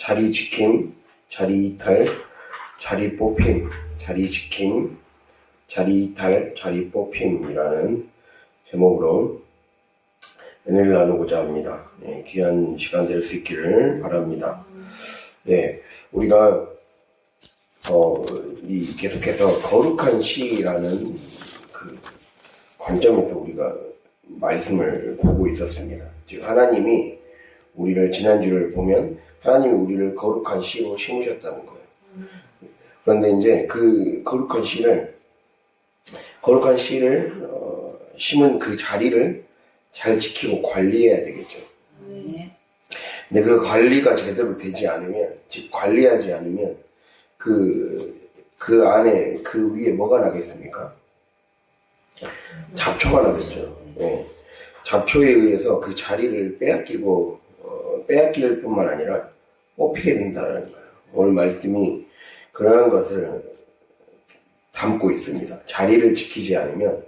자리 지킴, 자리 이탈, 자리 뽑힘, 자리 지킴, 자리 이탈, 자리 뽑힘이라는 제목으로 은혜를 나누고자 합니다. 귀한 시간 될 수 있기를 바랍니다. 우리가 계속해서 거룩한 시라는 그 관점에서 우리가 말씀을 보고 있었습니다. 즉 하나님이 우리를 지난주를 보면 하나님이 우리를 거룩한 시로 심으셨다는 거예요. 그런데 이제 그 거룩한 시를 심은 그 자리를 잘 지키고 관리해야 되겠죠. 근데 그 관리가 제대로 되지 않으면, 즉 관리하지 않으면 그 안에 그 위에 뭐가 나겠습니까? 잡초가 나겠죠. 잡초에 의해서 그 자리를 빼앗길 뿐만 아니라 뽑히게 된다는 거예요. 오늘 말씀이 그러한 것을 담고 있습니다. 자리를 지키지 않으면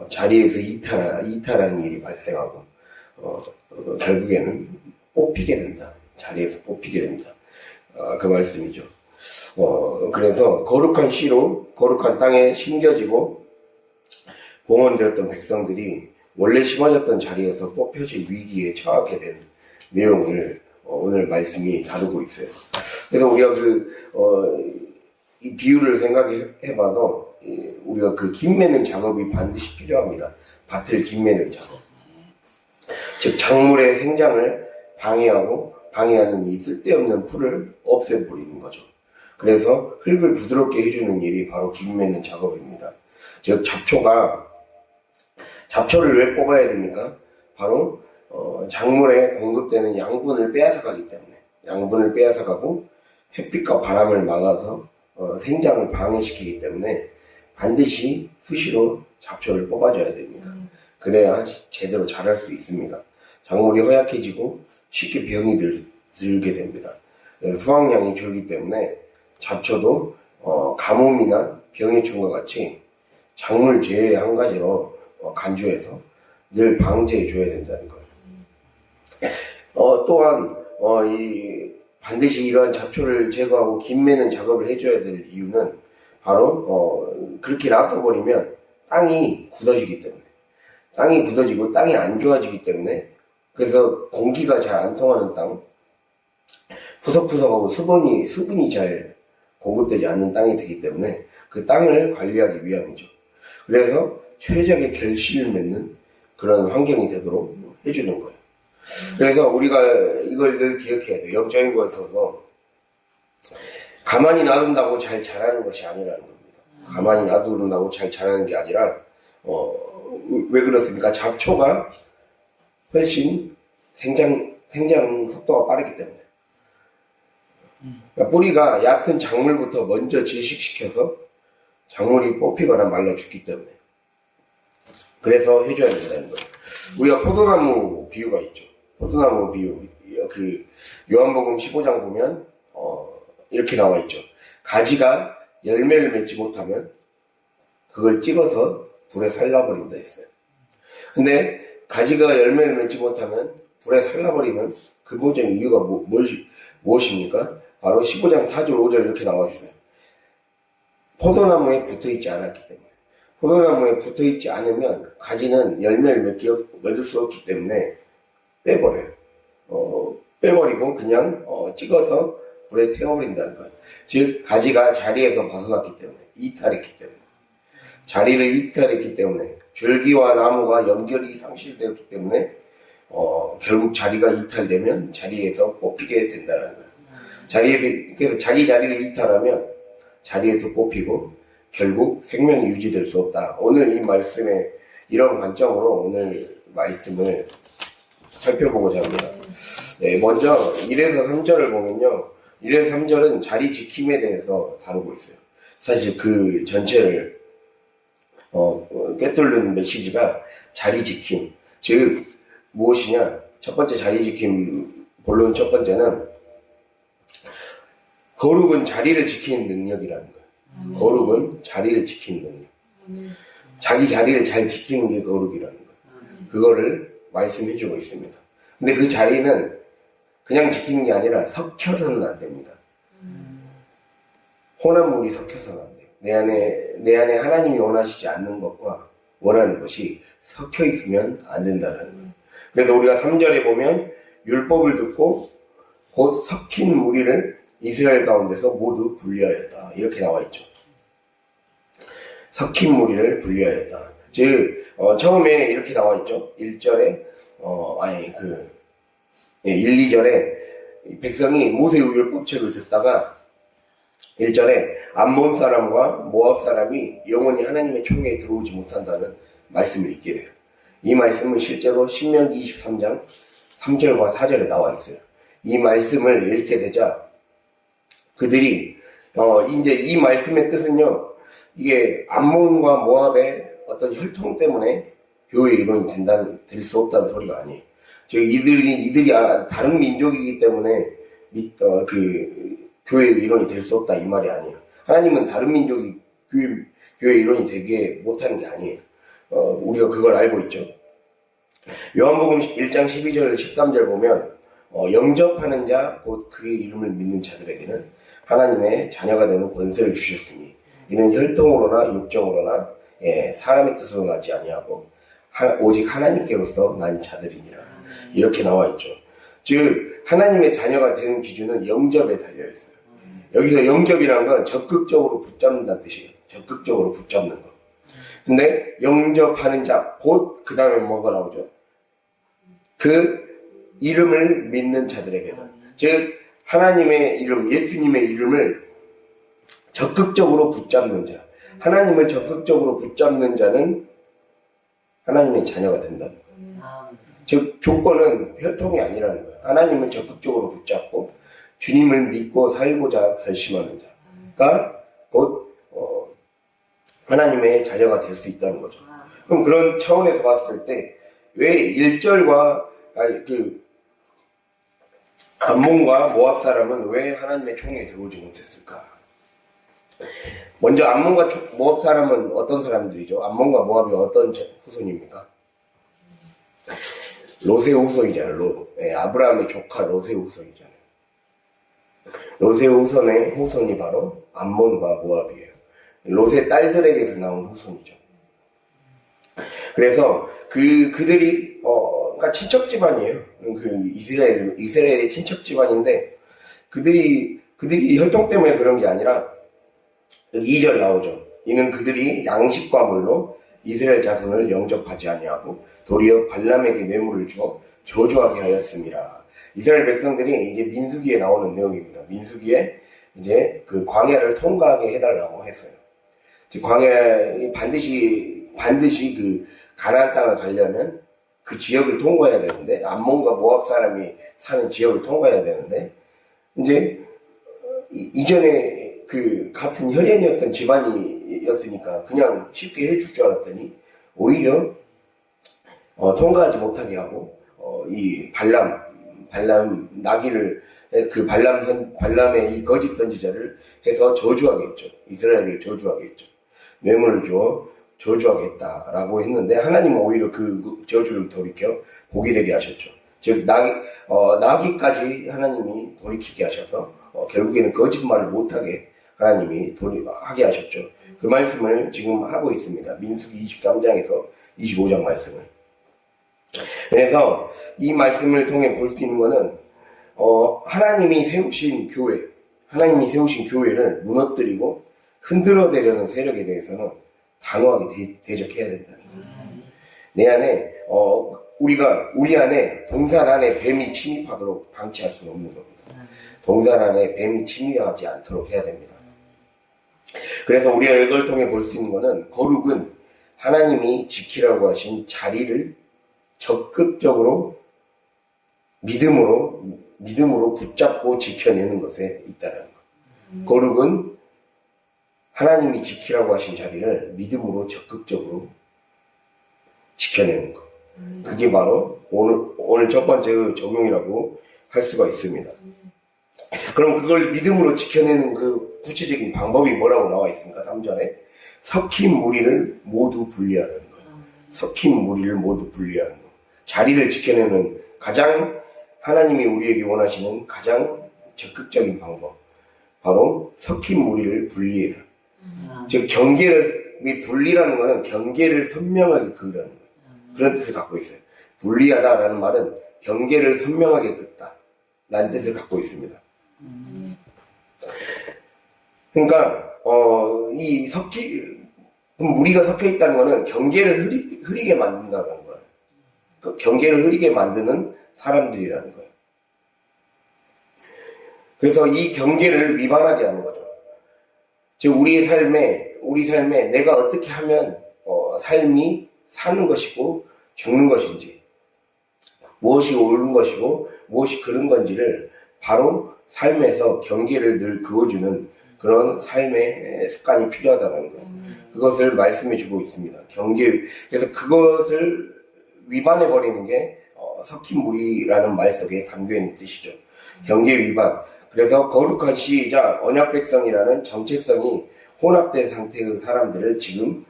자리에서 이탈하는 일이 발생하고 결국에는 뽑히게 된다. 자리에서 뽑히게 된다. 그 말씀이죠. 그래서 거룩한 씨로 거룩한 땅에 심겨지고 봉헌되었던 백성들이 원래 심어졌던 자리에서 뽑혀질 위기에 처하게 된 내용을 오늘 말씀이 다루고 있어요. 그래서 우리가 이 비유를 생각해봐도 우리가 그 김 매는 작업이 반드시 필요합니다. 밭을 김 매는 작업. 즉 작물의 생장을 방해하는 이 쓸데없는 풀을 없애버리는 거죠. 그래서 흙을 부드럽게 해주는 일이 바로 김 매는 작업입니다. 즉 잡초를 왜 뽑아야 됩니까? 바로 작물에 공급되는 양분을 빼앗아가기 때문에, 양분을 빼앗아가고 햇빛과 바람을 막아서 생장을 방해시키기 때문에 반드시 수시로 잡초를 뽑아줘야 됩니다. 그래야 제대로 자랄 수 있습니다. 작물이 허약해지고 쉽게 병이 들게 됩니다. 수확량이 줄기 때문에 잡초도 가뭄이나 병의 충과 같이 작물 재해의 한 가지로 간주해서 늘 방제해 줘야 된다는 거예요. 또한 반드시 이러한 잡초를 제거하고 김 매는 작업을 해줘야 될 이유는 바로 그렇게 놔둬버리면 땅이 굳어지기 때문에, 땅이 굳어지고 땅이 안 좋아지기 때문에, 그래서 공기가 잘 안 통하는 땅, 푸석푸석하고 수분이 잘 공급되지 않는 땅이 되기 때문에 그 땅을 관리하기 위함이죠. 그래서 최적의 결실을 맺는 그런 환경이 되도록 해주는 거예요. 그래서 우리가 이걸 늘 기억해야 돼요. 영적인 것에서 가만히 놔둔다고 잘 자라는 것이 아니라는 겁니다. 가만히 놔둔다고 잘 자라는 게 아니라 왜 그렇습니까? 잡초가 훨씬 생장 속도가 빠르기 때문에, 그러니까 뿌리가 얕은 작물부터 먼저 질식시켜서 작물이 뽑히거나 말라 죽기 때문에, 그래서 해줘야 된다는 거예요. 우리가 포도나무 비유가 있죠. 포도나무 비유, 요한복음 15장 보면 이렇게 나와 있죠. 가지가 열매를 맺지 못하면 그걸 찍어서 불에 살라버린다 했어요. 근데 가지가 열매를 맺지 못하면 불에 살라버리는 근본적인 이유가 무엇입니까? 바로 15장 4절 5절 이렇게 나와 있어요. 포도나무에 붙어있지 않았기 때문에. 포도나무에 붙어있지 않으면 가지는 열매를 맺을 수 없기 때문에 빼버려요. 빼버리고 그냥 찍어서 불에 태워버린다는 거예요. 즉 가지가 자리에서 벗어났기 때문에, 이탈했기 때문에, 자리를 이탈했기 때문에, 줄기와 나무가 연결이 상실되었기 때문에 결국 자리가 이탈되면 자리에서 뽑히게 된다는 거예요. 그래서 자기 자리를 이탈하면 자리에서 뽑히고 결국 생명이 유지될 수 없다. 오늘 이 말씀에 이런 관점으로 오늘 말씀을 살펴보고자 합니다. 먼저 1에서 3절을 보면요. 1에서 3절은 자리 지킴에 대해서 다루고 있어요. 사실 그 전체를 꿰뚫는 메시지가 자리 지킴. 즉 무엇이냐? 첫 번째 자리 지킴 본론 첫 번째는 거룩은 자리를 지키는 능력이라는 거예요. 거룩은 자리를 지키는 능력. 자기 자리를 잘 지키는 게 거룩이라는 거예요. 그거를 말씀해주고 있습니다. 근데 그 자리는 그냥 지키는 게 아니라 섞여서는 안 됩니다. 혼합물이 섞여서는 안 돼요. 내 안에 하나님이 원하시지 않는 것과 원하는 것이 섞여 있으면 안 된다는 거예요. 그래서 우리가 3절에 보면 율법을 듣고 곧 섞인 무리를 이스라엘 가운데서 모두 분리하였다. 이렇게 나와 있죠. 섞인 무리를 분리하였다. 즉, 처음에 이렇게 나와 있죠. 1절에, 1, 2절에 백성이 모세의 율법책을 듣다가 1절에 암몬 사람과 모압 사람이 영원히 하나님의 총회에 들어오지 못한다는 말씀을 읽게 돼요. 이 말씀은 실제로 신명기 23장 3절과 4절에 나와 있어요. 이 말씀을 읽게 되자 그들이 이제 이 말씀의 뜻은요, 이게 암몬과 모압의 어떤 혈통 때문에 교회의 일원이 될 수 없다는 소리가 아니에요. 즉 이들이 다른 민족이기 때문에 교회의 일원이 될 수 없다 이 말이 아니에요. 하나님은 다른 민족이 교회의 일원이 되게 못하는 게 아니에요. 우리가 그걸 알고 있죠. 요한복음 1장 12절 13절 보면 영접하는 자 곧 그의 이름을 믿는 자들에게는 하나님의 자녀가 되는 권세를 주셨으니 이는 혈통으로나 육정으로나 사람의 뜻으로 나지 아니하고 오직 하나님께로서 난 자들이니라. 이렇게 나와 있죠. 즉 하나님의 자녀가 되는 기준은 영접에 달려있어요. 여기서 영접이라는 건 적극적으로 붙잡는다는 뜻이에요. 적극적으로 붙잡는 거. 근데 영접하는 자, 곧 그 다음에 뭐가 나오죠? 그 이름을 믿는 자들에게는. 즉 하나님의 이름, 예수님의 이름을 적극적으로 붙잡는 자. 하나님을 적극적으로 붙잡는 자는 하나님의 자녀가 된다는 거예요. 즉 조건은 혈통이 아니라는 거예요. 하나님을 적극적으로 붙잡고 주님을 믿고 살고자 결심하는 자가 곧 하나님의 자녀가 될 수 있다는 거죠. 그럼 그런 차원에서 봤을 때 왜 1절과 암몬과 모압 사람은 왜 하나님의 총회에 들어오지 못했을까? 먼저 암몬과 모압 사람은 어떤 사람들이죠? 암몬과 모압이 어떤 후손입니까? 롯의 후손이잖아요. 아브라함의 조카 롯의 후손이잖아요. 롯의 후손이 바로 암몬과 모압이에요. 롯의 딸들에게서 나온 후손이죠. 그래서 그들이 그러니까 친척 집안이에요. 이스라엘의 친척 집안인데 그들이 혈통 때문에 그런 게 아니라 2절 나오죠. 이는 그들이 양식과 물로 이스라엘 자손을 영접하지 아니하고 도리어 발람에게 뇌물을 주어 저주하게 하였습니다. 이스라엘 백성들이 이제 민수기에 나오는 내용입니다. 민수기에 이제 그 광야를 통과하게 해달라고 했어요. 광야에 반드시 그 가나안 땅을 가려면 그 지역을 통과해야 되는데 암몬과 모압 사람이 사는 지역을 통과해야 되는데 이제 이전에 그 같은 혈연이었던 집안이었으니까 그냥 쉽게 해줄 줄 알았더니 오히려 통과하지 못하게 하고 이 발람 나귀를 발람의 이 거짓 선지자를 해서 저주하게 했죠. 이스라엘을 저주하게 했죠. 뇌물을 주어 저주하게 했다라고 했는데 하나님은 오히려 그 저주를 돌이켜 복이 되게 하셨죠. 즉 나귀까지 하나님이 돌이키게 하셔서 결국에는 거짓말을 못하게 하나님이 하게 하셨죠. 그 말씀을 지금 하고 있습니다. 민수기 23장에서 25장 말씀을. 그래서 이 말씀을 통해 볼 수 있는 것은 하나님이 세우신 교회를 무너뜨리고 흔들어내려는 세력에 대해서는 단호하게 대적해야 된다는 거예요. 내 안에 우리 안에 동산 안에 뱀이 침입하도록 방치할 수는 없는 겁니다. 동산 안에 뱀이 침입하지 않도록 해야 됩니다. 그래서 우리가 이걸 통해 볼 수 있는 것은 거룩은 하나님이 지키라고 하신 자리를 적극적으로 믿음으로 붙잡고 지켜내는 것에 있다는 것. 거룩은 하나님이 지키라고 하신 자리를 믿음으로 적극적으로 지켜내는 것. 그게 바로 오늘 첫 번째 적용이라고 할 수가 있습니다. 그럼 그걸 믿음으로 지켜내는 그 구체적인 방법이 뭐라고 나와 있습니까? 3절에 섞인 무리를 모두 분리하는 거예요. 섞인 무리를 모두 분리하는 거. 자리를 지켜내는 가장 하나님이 우리에게 원하시는 가장 적극적인 방법, 바로 섞인 무리를 분리해라. 즉 분리라는 것은 경계를 선명하게 그으라는 거예요. 그런 뜻을 갖고 있어요. 분리하다라는 말은 경계를 선명하게 긋다 라는 뜻을 갖고 있습니다. 그러니까 무리가 섞여 있다는 것은 경계를 흐리게 만든다는 거예요. 그 경계를 흐리게 만드는 사람들이라는 거예요. 그래서 이 경계를 위반하게 하는 거죠. 즉 우리 삶에 내가 어떻게 하면 삶이 사는 것이고 죽는 것인지, 무엇이 옳은 것이고 무엇이 그른 건지를 바로 삶에서 경계를 늘 그어주는 그런 삶의 습관이 필요하다는 거예요. 그것을 말씀해 주고 있습니다. 그래서 그것을 위반해 버리는 게 섞인 무리라는 말 속에 담겨 있는 뜻이죠. 경계 위반. 그래서 거룩한 시이자 언약 백성이라는 정체성이 혼합된 상태의 사람들을 지금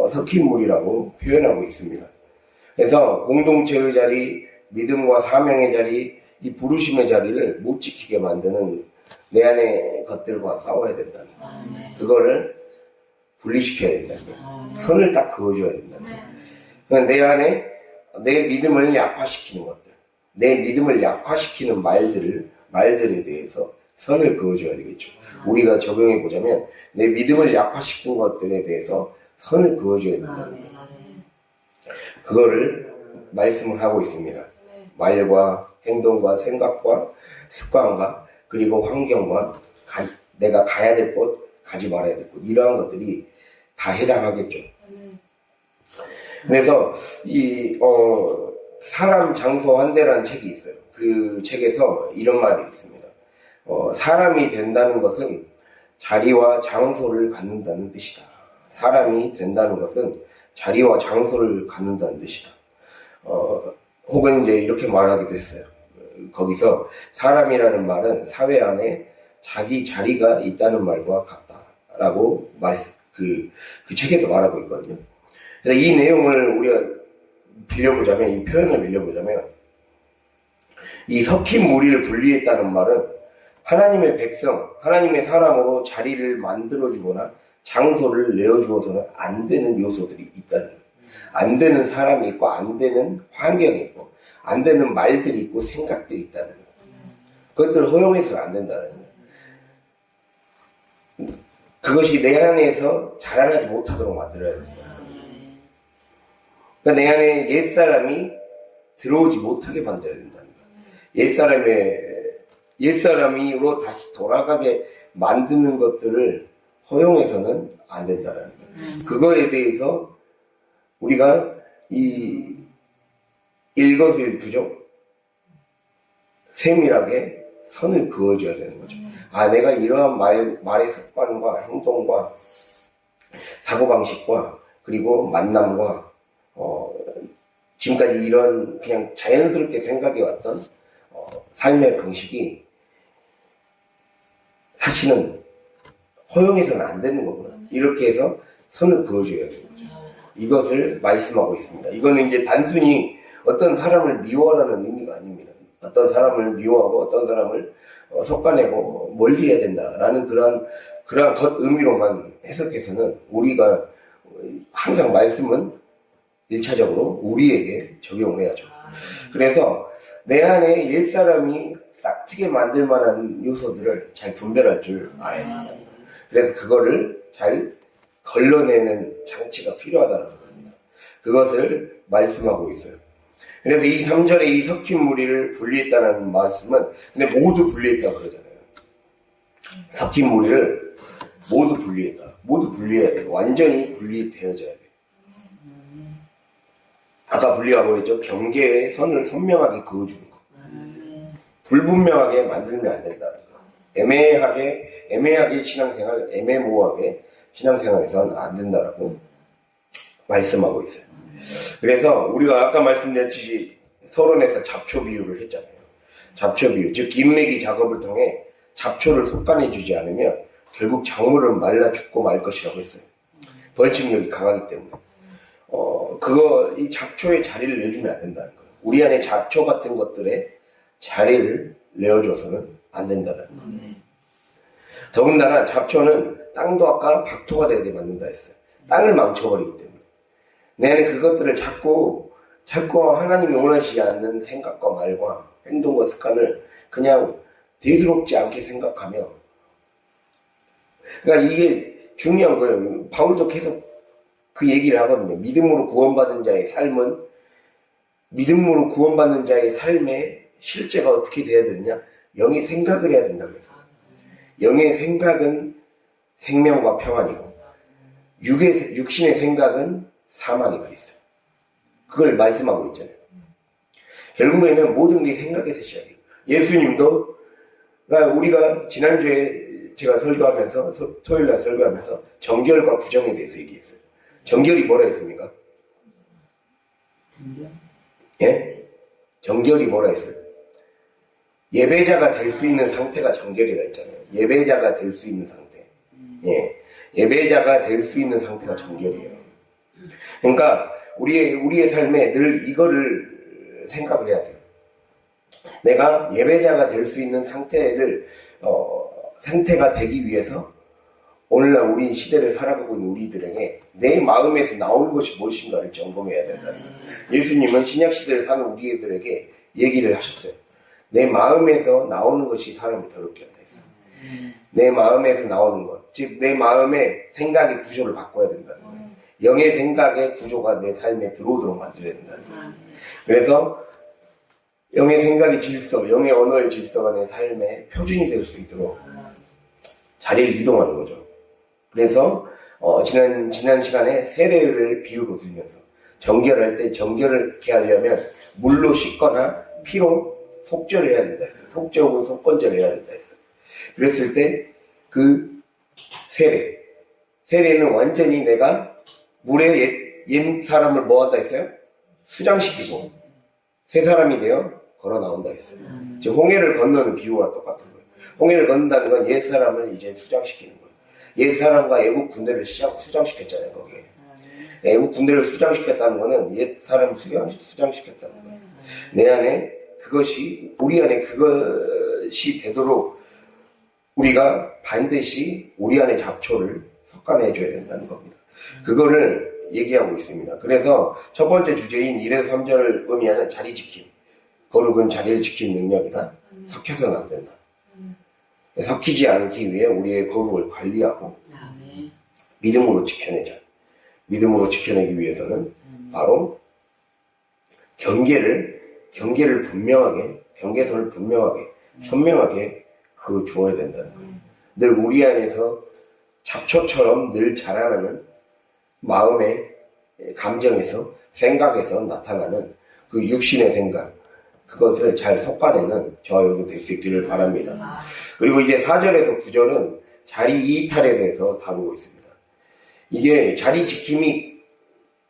섞인 무리라고 표현하고 있습니다. 그래서 공동체의 자리, 믿음과 사명의 자리, 이 부르심의 자리를 못 지키게 만드는 내 안의 것들과 싸워야 된다는 거예요. 그거를 분리시켜야 된다는 거예요. 선을 딱 그어줘야 된다는 거예요. 그러니까 내 안에 내 믿음을 약화시키는 것들, 내 믿음을 약화시키는 말들에 대해서 선을 그어줘야 되겠죠. 우리가 적용해 보자면 내 믿음을 약화시키는 것들에 대해서 선을 그어줘야 된다는 거예요. 그거를 말씀을 하고 있습니다. 말과 행동과 생각과 습관과 그리고 환경과 내가 가야 될 곳, 가지 말아야 될 곳, 이러한 것들이 다 해당하겠죠. 그래서 사람 장소 환대라는 책이 있어요. 그 책에서 이런 말이 있습니다. 사람이 된다는 것은 자리와 장소를 갖는다는 뜻이다. 사람이 된다는 것은 자리와 장소를 갖는다는 뜻이다. 혹은 이제 이렇게 말하기도 했어요. 거기서 사람이라는 말은 사회 안에 자기 자리가 있다는 말과 같다라고 그 책에서 말하고 있거든요. 그래서 이 내용을 우리가 이 표현을 빌려보자면, 이 섞인 무리를 분리했다는 말은 하나님의 백성, 하나님의 사람으로 자리를 만들어주거나 장소를 내어주어서는 안 되는 요소들이 있다는 거예요. 안 되는 사람이 있고, 안 되는 환경이 있고, 안 되는 말들이 있고, 생각들이 있다는 거예요. 그것들을 허용해서는 안 된다는 거예요. 그것이 내 안에서 자라나지 못하도록 만들어야 되는 거예요. 그러니까 내 안에 옛사람이 들어오지 못하게 만들어야 된다는 거예요. 옛사람으로 다시 돌아가게 만드는 것들을 허용해서는 안 된다는 거예요. 그거에 대해서 우리가 일거수일투족 세밀하게 선을 그어줘야 되는 거죠. 내가 이러한 말의 습관과 행동과 사고방식과 그리고 만남과 지금까지 이런 그냥 자연스럽게 생각해왔던 삶의 방식이 사실은 허용해서는 안 되는 거구나. 이렇게 해서 선을 그어줘야 되는 거죠. 이것을 말씀하고 있습니다. 이거는 이제 단순히 어떤 사람을 미워하라는 의미가 아닙니다. 어떤 사람을 미워하고 어떤 사람을 솎아내고 멀리해야 된다라는 그러한 것 의미로만 해석해서는 우리가 항상 말씀은 1차적으로 우리에게 적용을 해야죠. 그래서 내 안에 옛사람이 싹트게 만들 만한 요소들을 잘 분별할 줄 알아야 합니다. 그래서 그거를 잘 걸러내는 장치가 필요하다는 겁니다. 그것을 말씀하고 있어요. 그래서 이 3절에 이 섞인 무리를 분리했다는 말씀은 근데 모두 분리했다고 그러잖아요. 섞인 무리를 모두 분리했다. 모두 분리해야 돼요. 완전히 분리되어져야 돼요. 아까 분리하고 그랬죠. 경계의 선을 선명하게 그어주는 거. 불분명하게 만들면 안 된다는 거. 애매하게 신앙생활, 애매모호하게 신앙생활에서는 안 된다라고 말씀하고 있어요. 그래서 우리가 아까 말씀드렸듯이 서론에서 잡초 비유를 했잖아요. 잡초 비유, 즉 인맥이 작업을 통해 잡초를 속간해주지 않으면 결국 작물은 말라 죽고 말 것이라고 했어요. 벌침력이 강하기 때문에. 이 잡초의 자리를 내주면 안 된다는 거예요. 우리 안에 잡초 같은 것들에 자리를 내어줘서는 안 된다는 거예요. 더군다나 잡초는 땅도 아까 박토가 되게 만든다 했어요. 땅을 망쳐버리기 때문에. 내는 그것들을 자꾸 하나님이 원하시지 않는 생각과 말과 행동과 습관을 그냥 대수롭지 않게 생각하며, 그러니까 이게 중요한 거예요. 바울도 계속 그 얘기를 하거든요. 믿음으로 구원받은 자의 삶의 실제가 어떻게 돼야 되느냐? 영의 생각을 해야 된다고 했어요. 영의 생각은 생명과 평안이고, 육신의 생각은 사망이 있어요. 그걸 말씀하고 있잖아요. 결국에는 모든 게 생각에서 시작해요. 예수님도, 그러니까 우리가 지난주에 제가 설교하면서, 토요일날 설교하면서 정결과 부정에 대해서 얘기했어요. 정결이 뭐라 했습니까? 예? 정결이 뭐라 했어요? 예배자가 될 수 있는 상태가 정결이라 했잖아요. 예배자가 될 수 있는 상태. 예. 예배자가 될 수 있는 상태가 정결이에요. 그러니까 우리의 삶에 늘 이거를 생각을 해야 돼요. 내가 예배자가 될 수 있는 상태가 되기 위해서 오늘날 우리 시대를 살아가고 있는 우리들에게 내 마음에서 나오는 것이 무엇인가를 점검해야 된다는 거예요. 예수님은 신약시대를 사는 우리들에게 얘기를 하셨어요. 내 마음에서 나오는 것이 사람을 더럽게 한다 했어요. 내 마음에서 나오는 것, 즉 내 마음의 생각의 구조를 바꿔야 된다는 거예요. 영의 생각의 구조가 내 삶에 들어오도록 만들어야 된다는 거예요. 그래서 영의 생각의 질서, 영의 언어의 질서가 내 삶의 표준이 될 수 있도록 자리를 이동하는 거죠. 그래서 지난 시간에 세례를 비유로 들면서 정결할 때 정결을 이렇게 하려면 물로 씻거나 피로 속죄를 해야 된다 했어요. 속죄 혹은 속건제를 해야 된다 했어요. 그랬을 때 그 세례는 완전히 내가 물에 옛 사람을 뭐 한다 했어요? 수장시키고 새 사람이 되어 걸어 나온다 했어요. 즉 홍해를 건너는 비유와 똑같은 거예요. 홍해를 건넌다는 건 옛 사람을 이제 수장시키는 거예요. 옛 사람과 애국 군대를 수장시켰잖아요, 거기에. 애국 군대를 수장시켰다는 거는 옛 사람을 수장시켰다는 거예요. 내 안에 우리 안에 그것이 되도록 우리가 반드시 우리 안에 잡초를 솎아내줘야 된다는 겁니다. 그거를 얘기하고 있습니다. 그래서 첫 번째 주제인 1에서 3절을 의미하는 자리 지킴. 거룩은 자리를 지키는 능력이다. 섞여서는 안 된다. 섞이지 않기 위해 우리의 거룩을 관리하고 믿음으로 지켜내자. 믿음으로 지켜내기 위해서는 바로 경계선을 분명하게 선명하게 주어야 된다는 거예요. 늘 우리 안에서 잡초처럼 늘 자라나는 마음의 감정에서 생각에서 나타나는 그 육신의 생각, 그것을 잘 솎아내는 저와 여러분 될 수 있기를 바랍니다. 그리고 이제 4절에서 9절은 자리 이탈에 대해서 다루고 있습니다. 이게 자리 지킴이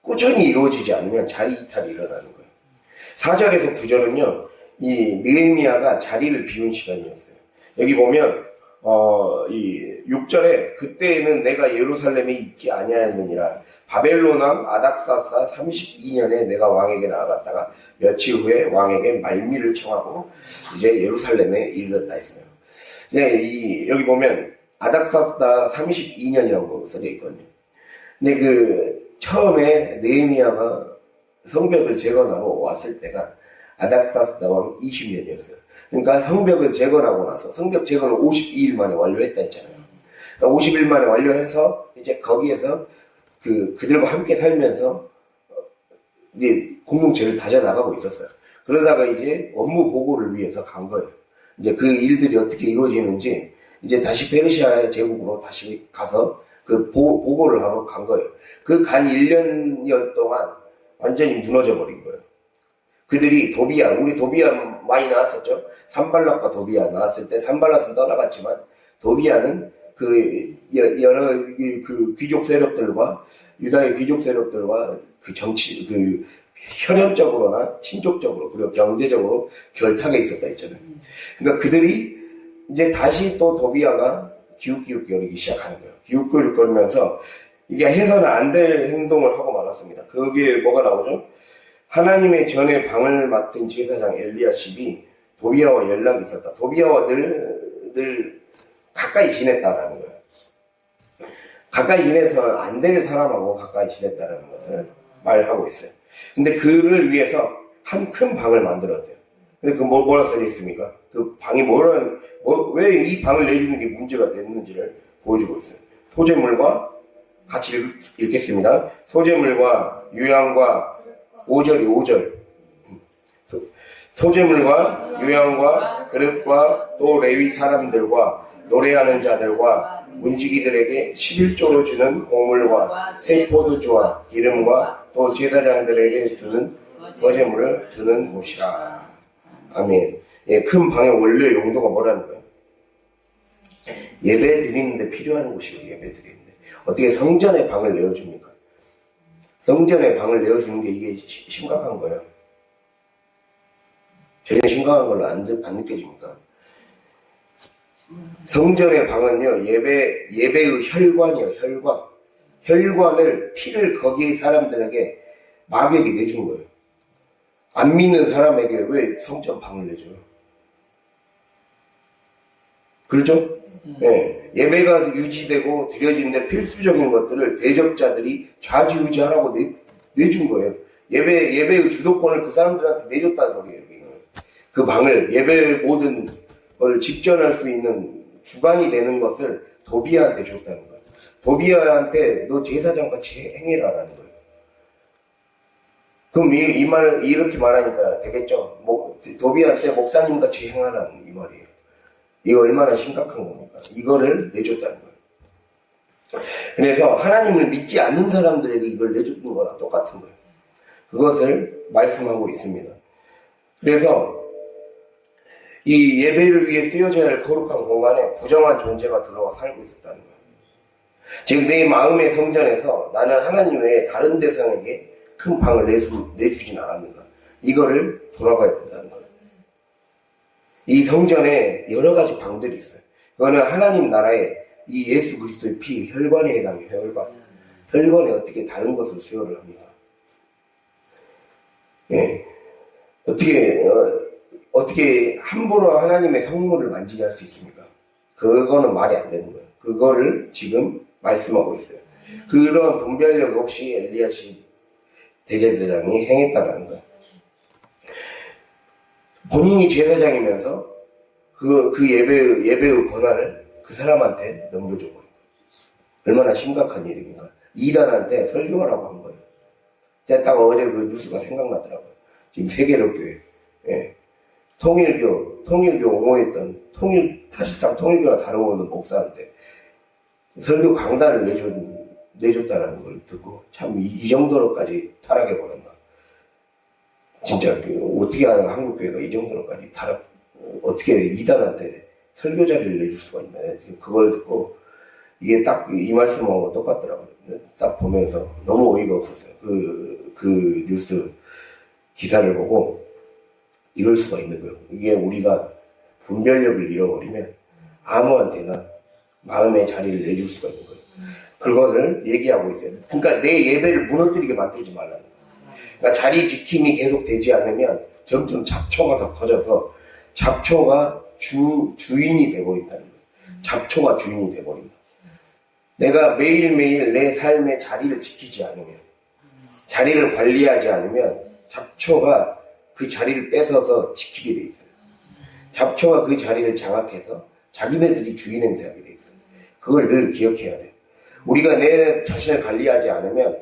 꾸준히 이루어지지 않으면 자리 이탈이 일어나는 거예요. 4절에서 9절은요, 이 느헤미야가 자리를 비운 시간이었어요. 여기 보면 이 6절에 그때에는 내가 예루살렘에 있지 아니하였느니라. 바벨론 왕 아닥사스 32년에 내가 왕에게 나아갔다가 며칠 후에 왕에게 말미를 청하고 이제 예루살렘에 이르렀다 했어요. 네, 여기 보면 아닥사스다 32년이라고 써져 있거든요. 근데 처음에 느헤미야가 성벽을 재건하러 왔을 때가 아닥사스다 왕 20년이었어요. 그러니까 성벽을 재건하고 나서 성벽 재건을 52일 만에 완료했다 했잖아요. 그러니까 50일 만에 완료해서 이제 거기에서 그들과 함께 살면서 이제 공동체를 다져나가고 있었어요. 그러다가 이제 업무 보고를 위해서 간 거예요. 이제 그 일들이 어떻게 이루어지는지 이제 다시 페르시아 제국으로 다시 가서 보고를 하러 간 거예요. 그 간 1년여 동안 완전히 무너져 버린 거예요. 그들이 우리 도비야 많이 나왔었죠. 산발랏과 도비야 나왔을 때 산발랏은 떠나갔지만 도비야는 여러 귀족 세력들과 유다의 귀족 세력들과 혈연적으로나 친족적으로 그리고 경제적으로 결탁에 있었다 했잖아요. 그러니까 그들이 이제 다시 또 도비야가 기웃기웃거리기 시작하는 거예요. 기웃기웃거리면서 이게 해서는 안 될 행동을 하고 말았습니다. 거기에 뭐가 나오죠? 하나님의 전에 방을 맡은 제사장 엘리야십이 도비아와 연락이 있었다. 도비아와 늘 가까이 지냈다라는 거예요. 가까이 지내서 안 될 사람하고 가까이 지냈다라는 것을 말하고 있어요. 근데 그를 위해서 한 큰 방을 만들었대요. 근데 그 뭐라 써 있습니까? 그 방이 왜 이 방을 내주는 게 문제가 됐는지를 보여주고 있어요. 소재물과 같이 읽겠습니다. 소재물과 유향과 5절 소재물과 유향과 그릇과 또 레위 사람들과 노래하는 자들과 문지기들에게 11조로 주는 곡물과 새 포도주와 기름과 또 제사장들에게 주는 거제물을 두는 곳이라. 아멘. 예, 큰 방의 원래 용도가 뭐라는 거예요? 예배 드리는데 필요한 곳이에요. 예배 드리는데 어떻게 성전의 방을 내어줍니까? 성전의 방을 내어주는 게 이게 심각한 거예요. 전혀 심각한 걸로 안 느껴집니까? 성전의 방은요, 예배의 혈관이에요, 혈관. 혈관을, 피를 거기 사람들에게 마귀에게 내준 거예요. 안 믿는 사람에게 왜 성전 방을 내줘요? 그렇죠? 네. 예배가 유지되고 드려지는데 필수적인 것들을 대적자들이 좌지우지하라고 내준 거예요. 예배의 주도권을 그 사람들한테 내줬다는 소리예요. 그 방을, 예배의 모든 걸 집전할 수 있는 주관이 되는 것을 도비아한테 줬다는 거예요. 도비아한테 너 제사장같이 행해라라는 거예요. 그럼 이렇게 말하니까 되겠죠? 도비아한테 목사님같이 행하라는 이 말이에요. 이거 얼마나 심각한 겁니까? 이거를 내줬다는 거예요. 그래서 하나님을 믿지 않는 사람들에게 이걸 내주는 거랑 똑같은 거예요. 그것을 말씀하고 있습니다. 그래서 이 예배를 위해 쓰여져야 할 거룩한 공간에 부정한 존재가 들어와 살고 있었다는 거예요. 즉 내 마음의 성전에서 나는 하나님 외에 다른 대상에게 큰 방을 내주진 않았는가. 이거를 돌아봐야 된다는 거예요. 이 성전에 여러 가지 방들이 있어요. 그거는 하나님 나라의 이 예수 그리스도의 피, 혈관에 해당해요. 혈관. 혈관에 어떻게 다른 것을 수여를 합니까? 예. 어떻게 함부로 하나님의 성물을 만지게 할 수 있습니까? 그거는 말이 안 되는 거예요. 그거를 지금 말씀하고 있어요. 그런 분별력 없이 엘리야십 대제사장이 행했다는 거예요. 본인이 제사장이면서 그 예배의 권한을 그 사람한테 넘겨줘 버린 거예요. 얼마나 심각한 일입니까? 이단한테 설교하라고 한 거예요. 제가 딱 어제 그 뉴스가 생각나더라고요. 지금 세계력교회. 예. 통일교 옹호했던 사실상 통일교와 다름없는 목사한테 설교 강단을 내줬다는 걸 듣고 참 이 정도로까지 타락해버렸나. 진짜 어떻게 하는 한국교회가 이 정도로까지 어떻게 이단한테 설교 자리를 내줄 수가 있나. 그걸 듣고 이게 딱 이 말씀하고 똑같더라고요. 딱 보면서 너무 어이가 없었어요. 그 뉴스 기사를 보고 이럴 수가 있는 거예요. 이게 우리가 분별력을 잃어버리면 아무한테나 마음의 자리를 내줄 수가 있는 거예요. 그거를 얘기하고 있어요. 그러니까 내 예배를 무너뜨리게 만들지 말라는 거예요. 그러니까 자리 지킴이 계속 되지 않으면 점점 잡초가 더 커져서 잡초가 주인이 돼버린다는 거예요. 잡초가 주인이 돼버린다. 내가 매일매일 내 삶의 자리를 지키지 않으면, 자리를 관리하지 않으면 잡초가 그 자리를 뺏어서 지키게 돼 있어요. 잡초가 그 자리를 장악해서 자기네들이 주인 행세하게 돼 있어요. 그걸 늘 기억해야 돼요. 우리가 내 자신을 관리하지 않으면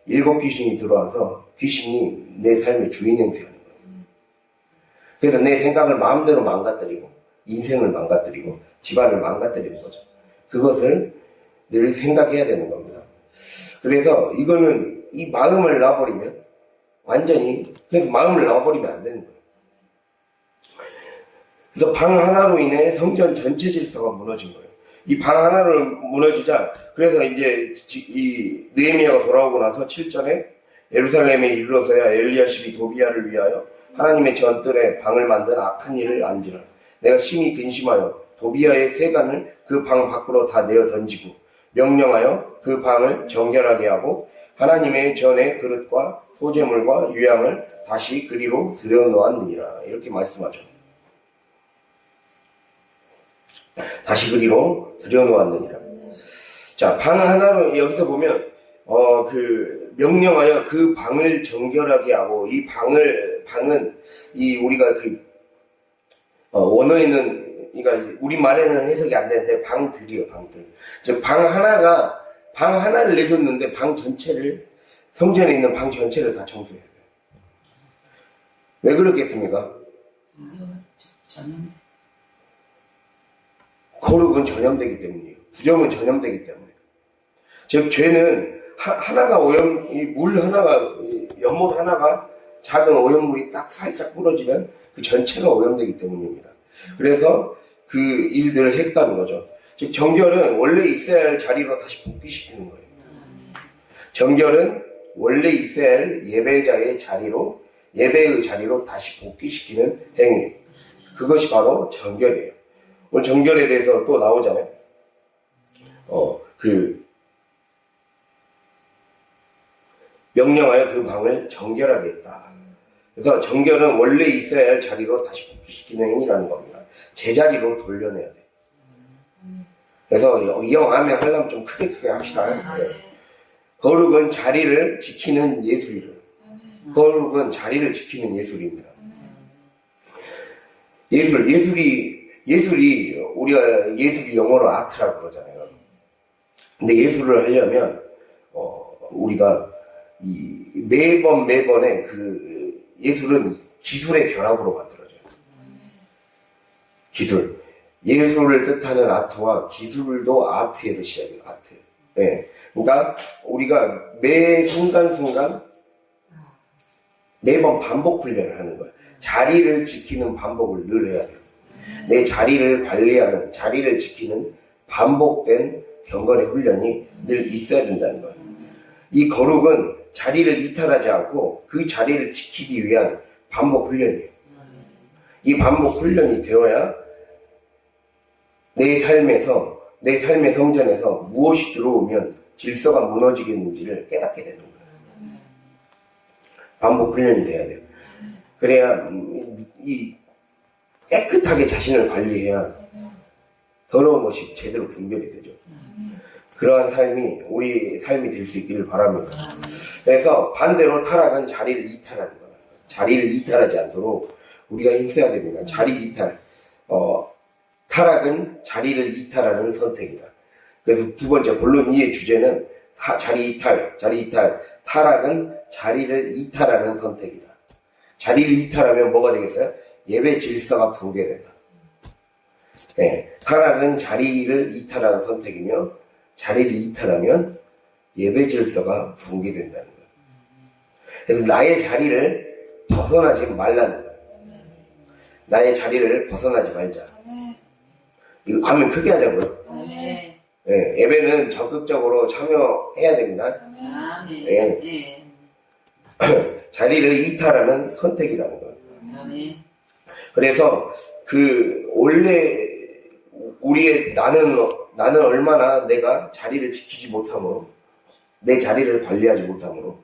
7 귀신이 들어와서 귀신이 내 삶의 주인 행세하는 거예요. 그래서 내 생각을 마음대로 망가뜨리고 인생을 망가뜨리고 집안을 망가뜨리는 거죠. 그것을 늘 생각해야 되는 겁니다. 그래서 이거는 이 마음을 놔버리면 완전히, 그래서 마음을 놔버리면 안 되는 거예요. 그래서 방 하나로 인해 성전 전체 질서가 무너진 거예요. 이 방 하나를 무너지자, 그래서 이제 이 느헤미야가 돌아오고 나서 7절에 예루살렘에 이르러서야 엘리야십이 도비야를 위하여 하나님의 전뜰에 방을 만든 악한 일을 안지라. 내가 심히 근심하여 도비야의 세간을 그 방 밖으로 다 내어 던지고 명령하여 그 방을 정결하게 하고 하나님의 전의 그릇과 소재물과 유향을 다시 그리로 들여놓았느니라. 이렇게 말씀하죠. 다시 그리로 들여놓았느니라. 자, 방 하나로 여기서 보면 명령하여 그 방을 정결하게 하고, 이 방은 이 우리가 원어에는, 그러니까 우리말에는 해석이 안 되는데 방들이요, 방들. 즉 방 하나를 내줬는데 성전에 있는 방 전체를 다 청소해야 돼요. 왜 그렇겠습니까? 거룩은 전염되기 때문이에요. 부정은 전염되기 때문에. 즉 죄는 물 하나가, 연못 하나가, 작은 오염물이 딱 살짝 부러지면 그 전체가 오염되기 때문입니다. 그래서 그 일들을 했다는 거죠. 즉 정결은 원래 있어야 할 자리로 다시 복귀시키는 거예요. 정결은 원래 있어야 할 예배의 자리로 다시 복귀시키는 행위. 그것이 바로 정결이에요. 오늘 정결에 대해서 또 나오잖아요. 명령하여 그 방을 정결하게 했다. 그래서 정결은 원래 있어야 할 자리로 다시 복귀시키는 행위라는 겁니다. 제자리로 돌려내야 돼. 그래서 이왕하면 하려면 좀 크게 합시다. 네. 거룩은 자리를 지키는 예술이에요. 거룩은 자리를 지키는 예술입니다. 우리가 예술이 영어로 아트라고 그러잖아요. 근데 예술을 하려면 우리가 매번의 그 예술은 기술의 결합으로 만들어져요. 기술. 예술을 뜻하는 아트와 기술도 아트에서 시작해요. 아트. 네. 그러니까 우리가 매 순간순간 매번 반복 훈련을 하는 거예요. 자리를 지키는 반복을 늘 해야 돼요. 내 자리를 관리하는, 자리를 지키는 반복된 경건의 훈련이 늘 있어야 된다는 거예요. 이 거룩은 자리를 이탈하지 않고 그 자리를 지키기 위한 반복 훈련이에요. 이 반복 훈련이 되어야 내 삶의 성전에서 무엇이 들어오면 질서가 무너지겠는지를 깨닫게 되는 거예요. 반복 훈련이 돼야 돼요. 그래야 깨끗하게 자신을 관리해야 더러운 것이 제대로 분별이 되죠. 그러한 삶이 우리 삶이 될 수 있기를 바랍니다. 그래서 반대로 타락은 자리를 이탈하는 거예요. 자리를 이탈하지 않도록 우리가 힘써야 됩니다. 자리 이탈. 타락은 자리를 이탈하는 선택이다. 그래서 두 번째 본론 2의 주제는 자리 이탈. 타락은 자리를 이탈하는 선택이다. 자리를 이탈하면 뭐가 되겠어요? 예배 질서가 붕괴된다. 네, 타락은 자리를 이탈하는 선택이며 자리를 이탈하면 예배 질서가 붕괴된다는 거예요. 그래서 나의 자리를 벗어나지 말라는 거예요. 나의 자리를 벗어나지 말자. 이거 아멘 크게 하자고요. 네, 예배는 적극적으로 참여해야 됩니다. 네. 자리를 이탈하는 선택이라는 거예요. 그래서 원래 나는 얼마나 내가 자리를 지키지 못함으로, 내 자리를 관리하지 못함으로,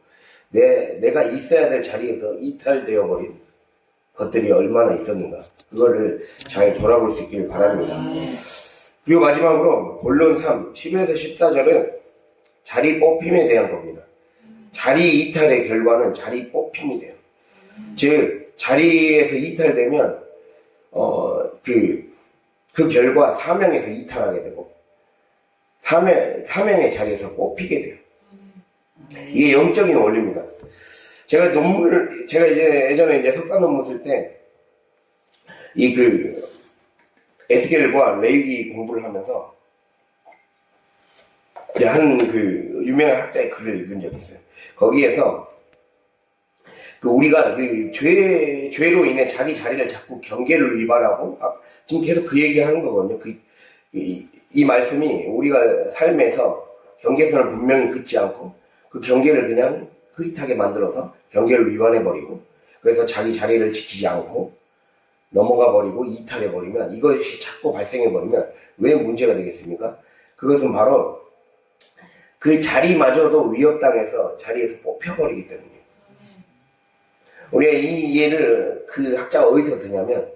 내가 있어야 될 자리에서 이탈되어 버린 것들이 얼마나 있었는가. 그거를 잘 돌아볼 수 있길 바랍니다. 그리고 마지막으로 본론 3, 10에서 14절은 자리 뽑힘에 대한 겁니다. 자리 이탈의 결과는 자리 뽑힘이 돼요. 즉, 자리에서 이탈되면, 그 결과 사명에서 이탈하게 되고, 사명의 자리에서 뽑히게 돼요. 이게 영적인 원리입니다. 제가 이제 예전에 석사 논문 쓸 때, 에스겔과 레위기 공부를 하면서, 유명한 학자의 글을 읽은 적이 있어요. 거기에서, 우리가 죄로 인해 자기 자리를 자꾸 경계를 위반하고, 지금 계속 그 얘기 하는 거거든요. 이 말씀이 우리가 삶에서 경계선을 분명히 긋지 않고, 그 경계를 그냥 흐릿하게 만들어서 경계를 위반해버리고, 그래서 자기 자리를 지키지 않고, 넘어가버리고 이탈해버리면, 이것이 자꾸 발생해버리면 왜 문제가 되겠습니까? 그것은 바로 그 자리마저도 위협당해서 자리에서 뽑혀버리기 때문이에요. 우리가 이 예를 그 학자가 어디서 드냐면,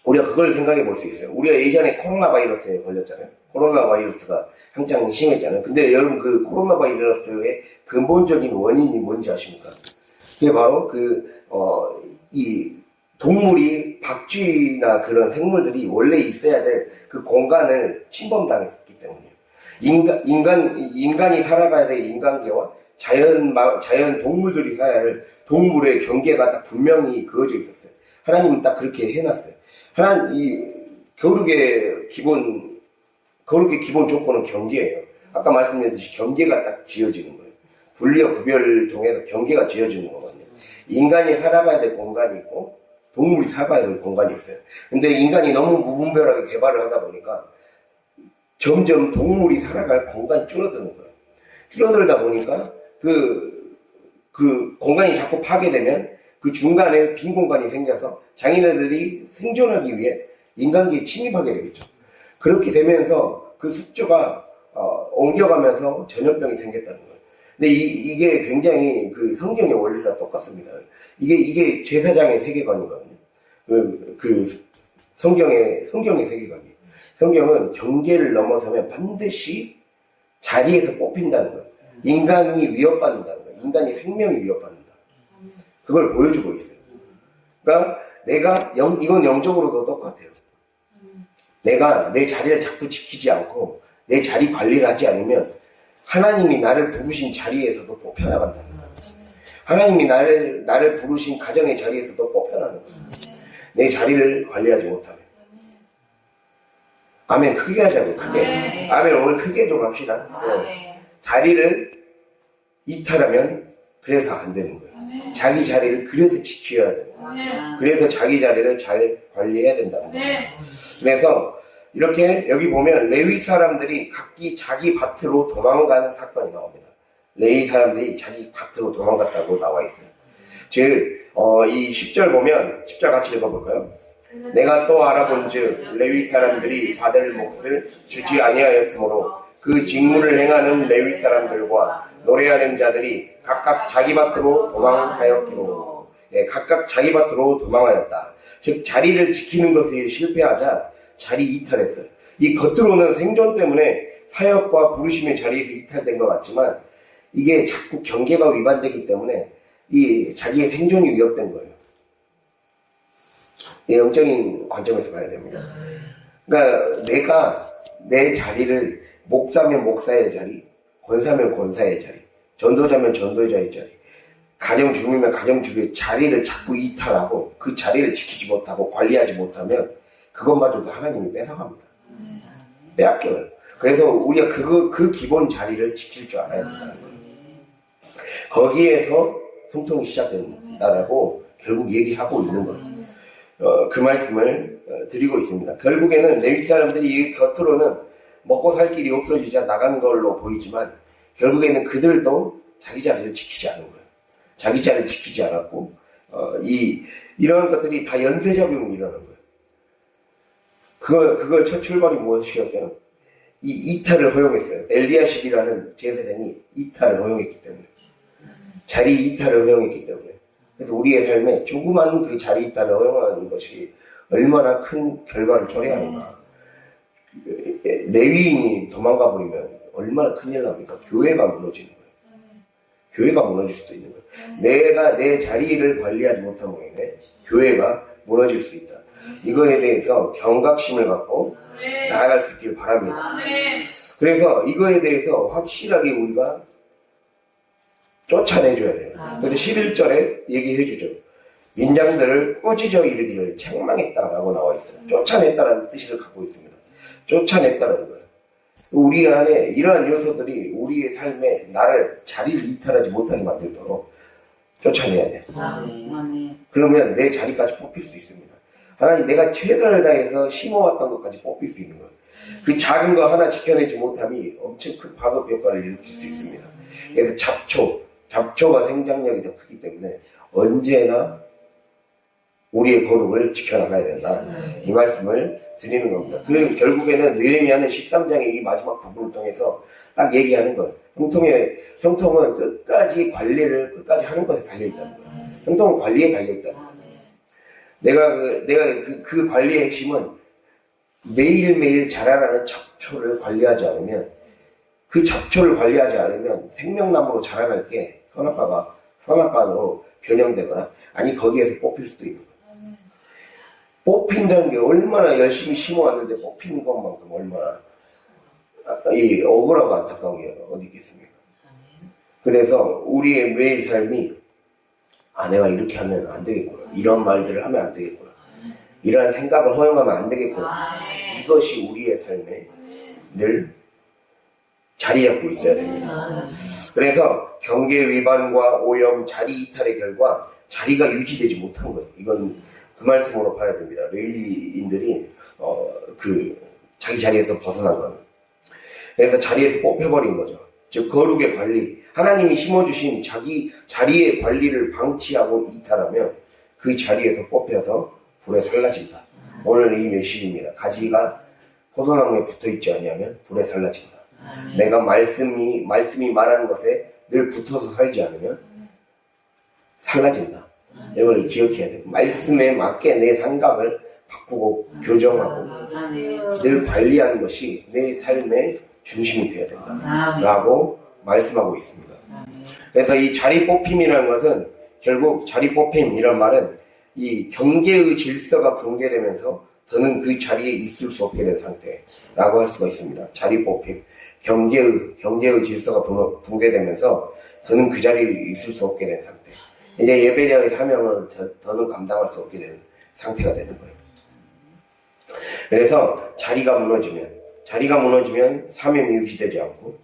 우리가 그걸 생각해 볼 수 있어요. 우리가 예전에 코로나 바이러스에 걸렸잖아요. 코로나 바이러스가 한창 심했잖아요. 근데 여러분 그 코로나 바이러스의 근본적인 원인이 뭔지 아십니까? 그게 바로 이 동물이 박쥐나 그런 생물들이 원래 있어야 될 그 공간을 침범당했기 때문이에요. 인간이 살아가야 될 인간계와 자연 동물들이 살아야 할 동물의 경계가 딱 분명히 그어져 있었어요. 하나님은 딱 그렇게 해놨어요. 거룩의 기본 조건은 경계예요. 아까 말씀드렸듯이 경계가 딱 지어지는 거예요. 분리와 구별을 통해서 경계가 지어지는 거거든요. 인간이 살아가야 될 공간이 있고, 동물이 살아가야 될 공간이 있어요. 근데 인간이 너무 무분별하게 개발을 하다 보니까, 점점 동물이 살아갈 공간이 줄어드는 거예요. 줄어들다 보니까, 그 공간이 자꾸 파괴되면, 그 중간에 빈 공간이 생겨서 장인어들이 생존하기 위해 인간계에 침입하게 되겠죠. 그렇게 되면서 그 숙주가 옮겨가면서 전염병이 생겼다는 거예요. 근데 이게 굉장히 그 성경의 원리랑 똑같습니다. 이게 제사장의 세계관이거든요. 성경의 세계관이. 성경은 경계를 넘어서면 반드시 자리에서 뽑힌다는 거예요. 인간이 위협받는다는 거예요. 인간의 생명이 위협받는다. 그걸 보여주고 있어요. 그러니까 이건 영적으로도 똑같아요. 내가 내 자리를 자꾸 지키지 않고 내 자리 관리를 하지 않으면 하나님이 나를 부르신 자리에서도 뽑혀나간다는 거예요. 하나님이 나를 부르신 가정의 자리에서도 뽑혀나가는 거예요. 내 자리를 관리하지 못하면. 아멘. 크게 하자고. 크게. 아멘. 오늘 크게 좀 합시다. 자리를 이탈하면 그래서 안 되는 거예요. 자기 자리를 그래서 지켜야 돼요. 그래서 자기 자리를 잘 관리해야 된다는 거예요. 그래서 이렇게 여기 보면 레위 사람들이 각기 자기 밭으로 도망간 사건이 나옵니다. 레위 사람들이 자기 밭으로 도망갔다고 나와 있어요. 즉, 이 10절 보면 10절 같이 읽어볼까요? 내가 또 알아본즉 레위 사람들이 받을 몫을 주지 아니하였으므로 그 직무를 행하는 레위 사람들과 노래하는 자들이 각각 자기 밭으로 도망하였기로. 각각 자기 밭으로 도망하였다. 즉 자리를 지키는 것에 실패하자 자리 이탈했어요. 이 겉으로는 생존 때문에 사역과 부르심의 자리에서 이탈된 것 같지만 이게 자꾸 경계가 위반되기 때문에 이 자기의 생존이 위협된 거예요. 영적인 관점에서 봐야 됩니다. 그러니까 내가 내 자리를 목사면 목사의 자리, 권사면 권사의 자리, 전도자면 전도자의 자리, 가정주부면 가정주부의 자리를 자꾸 이탈하고 그 자리를 지키지 못하고 관리하지 못하면 그것마저도 하나님이 뺏어갑니다. 빼앗겨요. 그래서 우리가 그 기본 자리를 지킬 줄 알아야 된다는 거예요. 거기에서 형통이 시작된다라고 결국 얘기하고 있는 거예요. 그 말씀을 드리고 있습니다. 결국에는 레위 사람들이 겉으로는 먹고 살 길이 없어지자 나간 걸로 보이지만 결국에는 그들도 자기 자리를 지키지 않은 거예요. 자기 자리를 지키지 않았고 이러한 것들이 다 연쇄작용이 일어난 거예요. 그걸 첫 출발이 무엇이었어요? 이 이탈을 허용했어요. 엘리야십이라는 제사장이 이탈을 허용했기 때문에. 자리 이탈을 허용했기 때문에. 그래서 우리의 삶에 조그만 그 자리 이탈을 허용하는 것이 얼마나 큰 결과를 초래하는가. 레위인이 도망가 버리면 얼마나 큰일 납니까? 교회가 무너지는 거예요. 교회가 무너질 수도 있는 거예요. 내가 내 자리를 관리하지 못한 모양이네. 교회가 무너질 수 있다. 이거에 대해서 경각심을 갖고 나아갈 수 있길 바랍니다. 그래서 이거에 대해서 확실하게 우리가 쫓아내줘야 돼요. 그래서 11절에 얘기해주죠. 민장들을 꾸짖어 이르기를 책망했다라고 나와 있어요. 쫓아냈다라는 뜻을 갖고 있습니다. 쫓아냈다라는 거예요. 우리 안에 이러한 요소들이 우리의 삶에 나를 자리를 이탈하지 못하게 만들도록 쫓아내야 돼요. 그러면 내 자리까지 뽑힐 수 있습니다. 하나님, 내가 최선을 다해서 심어왔던 것까지 뽑힐 수 있는 거예요. 그 작은 거 하나 지켜내지 못함이 엄청 큰 파급 효과를 일으킬 수 있습니다. 그래서 잡초가 생장력이 더 크기 때문에 언제나 우리의 거룩을 지켜나가야 된다. 이 말씀을 드리는 겁니다. 그리고 결국에는 느헤미야는 13장의 이 마지막 부분을 통해서 딱 얘기하는 거예요. 형통은 끝까지 관리를 끝까지 하는 것에 달려있다는 거예요. 형통은 관리에 달려있다는 거예요. 그 관리의 핵심은 매일매일 자라나는 잡초를 관리하지 않으면, 그 잡초를 관리하지 않으면 생명나무로 자라날 게 선악과로 변형되거나, 아니 거기에서 뽑힐 수도 있는 거예요. 뽑힌다는 게 얼마나 열심히 심어왔는데 뽑히는 것만큼 얼마나 억울하고 안타까운 게 어디 있겠습니까? 그래서 우리의 매일 삶이, 내가 이렇게 하면 안 되겠구나, 이런 말들을 하면 안 되겠구나, 이러한 생각을 허용하면 안 되겠구나, 이것이 우리의 삶에 늘 자리 잡고 있어야 됩니다. 그래서 경계 위반과 오염, 자리 이탈의 결과 자리가 유지되지 못한 거예요. 이건 그 말씀으로 봐야 됩니다. 레위인들이 자기 자리에서 벗어난 거는, 그래서 자리에서 뽑혀버린 거죠. 즉 거룩의 관리, 하나님이 심어주신 자기 자리의 관리를 방치하고 이탈하면 그 자리에서 뽑혀서 불에 살라진다. 오늘 이 메시지입니다. 가지가 포도나무에 붙어있지 않으면 불에 살라진다. 내가 말씀이 말하는 것에 늘 붙어서 살지 않으면 살라진다. 이걸 기억해야 돼요. 말씀에 맞게 내 생각을 바꾸고 교정하고 늘 관리하는 것이 내 삶의 중심이 되어야 된다 라고 말씀하고 있습니다. 그래서 이 자리 뽑힘이라는 것은, 결국 자리 뽑힘이란 말은 이 경계의 질서가 붕괴되면서 더는 그 자리에 있을 수 없게 된 상태라고 할 수가 있습니다. 자리 뽑힘, 경계의 질서가 붕괴되면서 더는 그 자리에 있을 수 없게 된 상태. 이제 예배자의 사명을 더는 감당할 수 없게 되는 상태가 되는 거예요. 그래서 자리가 무너지면 사명이 유지되지 않고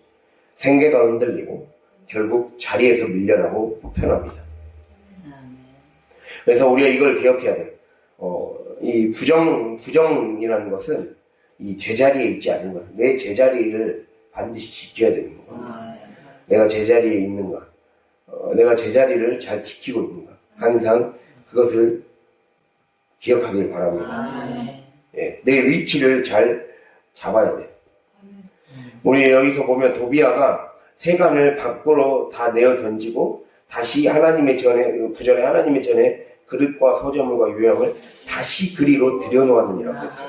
생계가 흔들리고 결국 자리에서 밀려나고 보편합니다. 그래서 우리가 이걸 기억해야 돼요. 이 부정이라는 것은 이 제자리에 있지 않은 것, 내 제자리를 반드시 지켜야 되는 겁니다. 내가 제자리에 있는가, 내가 제자리를 잘 지키고 있는가, 항상 그것을 기억하길 바랍니다. 예, 내 위치를 잘 잡아야 돼. 우리 여기서 보면 도비아가 세간을 밖으로 다 내어 던지고 다시 구절에 하나님의 전에 그릇과 소재물과 유향을 다시 그리로 들여놓았느니라고 했어요.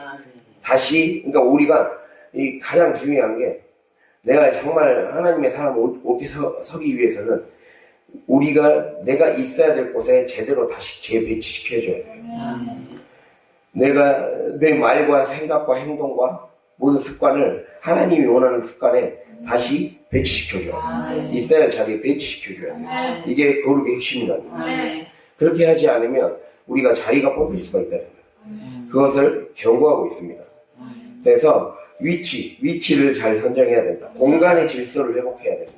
다시, 그러니까 우리가 이 가장 중요한 게, 내가 정말 하나님의 사람 옳게 서기 위해서는 내가 있어야 될 곳에 제대로 다시 재배치시켜줘야 돼요. 내가 내 말과 생각과 행동과 모든 습관을 하나님이 원하는 습관에 다시 배치시켜줘야 돼요. 있어야 할 자리에 배치시켜줘야 돼요. 이게 거룩의 핵심이라는 거예요. 그렇게 하지 않으면 우리가 자리가 뽑힐 수가 있다는 거예요. 그것을 경고하고 있습니다. 그래서 위치를 잘 선정해야 된다. 공간의 질서를 회복해야 된다.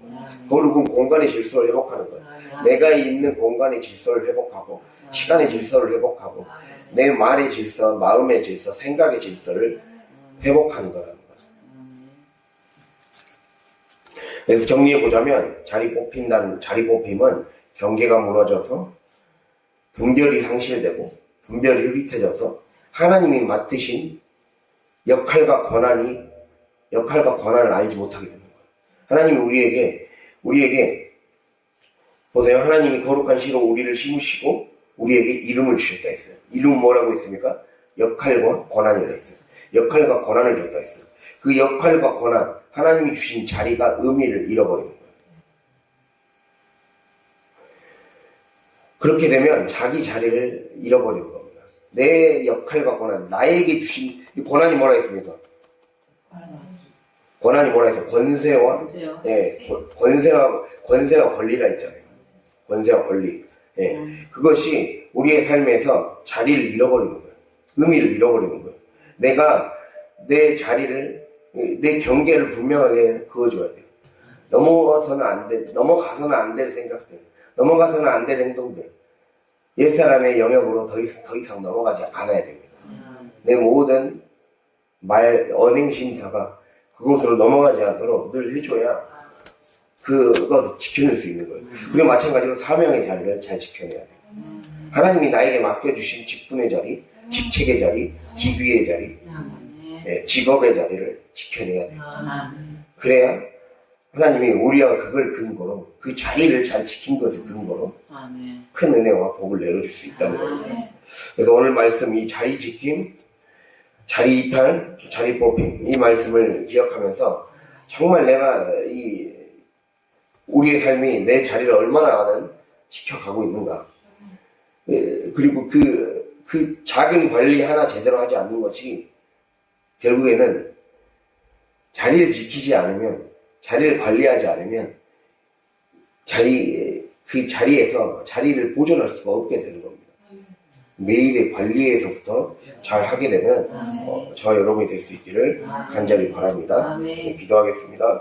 거룩은 공간의 질서를 회복하는 거예요. 내가 있는 공간의 질서를 회복하고, 시간의 질서를 회복하고, 내 말의 질서, 마음의 질서, 생각의 질서를 회복하는 거라는 거예요. 그래서 정리해보자면, 자리 뽑힘은 경계가 무너져서 분별이 상실되고, 분별이 흐릿해져서 하나님이 맡으신 역할과 권한을 알지 못하게 되는 거예요. 하나님이 우리에게 보세요. 하나님이 거룩한 씨로 우리를 심으시고 우리에게 이름을 주셨다 했어요. 이름은 뭐라고 했습니까? 역할과 권한이라 했어요. 역할과 권한을 줬다 했어요. 그 역할과 권한, 하나님이 주신 자리가 의미를 잃어버리는 거예요. 그렇게 되면 자기 자리를 잃어버리는 겁니다. 내 역할과 권한, 나에게 주신 이 권한이 뭐라 했습니까? 권한이 뭐라 했어요? 권세와 권리라 했잖아요. 권세와 권리. 예. 그것이 우리의 삶에서 자리를 잃어버리는 거예요. 의미를 잃어버리는 거예요. 내가 내 자리를, 내 경계를 분명하게 그어줘야 돼요. 넘어가서는 안 될 생각들, 넘어가서는 안 될 행동들, 옛사람의 영역으로 더 이상 넘어가지 않아야 됩니다. 내 모든 언행심사가 그곳으로 넘어가지 않도록 늘 해줘야 그것을 지켜낼 수 있는 거예요. 그리고 마찬가지로 사명의 자리를 잘 지켜내야 돼요. 하나님이 나에게 맡겨주신 직분의 자리, 직책의 자리, 직위의 자리, 직업의 자리를 지켜내야 돼요. 그래야 하나님이 우리와 그걸 근거로 그 자리를 잘 지킨 것을 근거로 아멘. 큰 은혜와 복을 내려줄 수 있다는 겁니다. 그래서 오늘 말씀 이 자리 지킴, 자리 이탈, 자리 뽑힘 이 말씀을 기억하면서 정말 내가 우리의 삶이 내 자리를 얼마나 나는 지켜가고 있는가. 그리고 그 작은 관리 하나 제대로 하지 않는 것이 결국에는 자리를 지키지 않으면, 자리를 관리하지 않으면 그 자리에서 자리를 보존할 수가 없게 되는 겁니다. 매일의 관리에서부터 잘 하게 되는 저 여러분이 될 수 있기를 간절히 바랍니다. 아멘. 기도하겠습니다.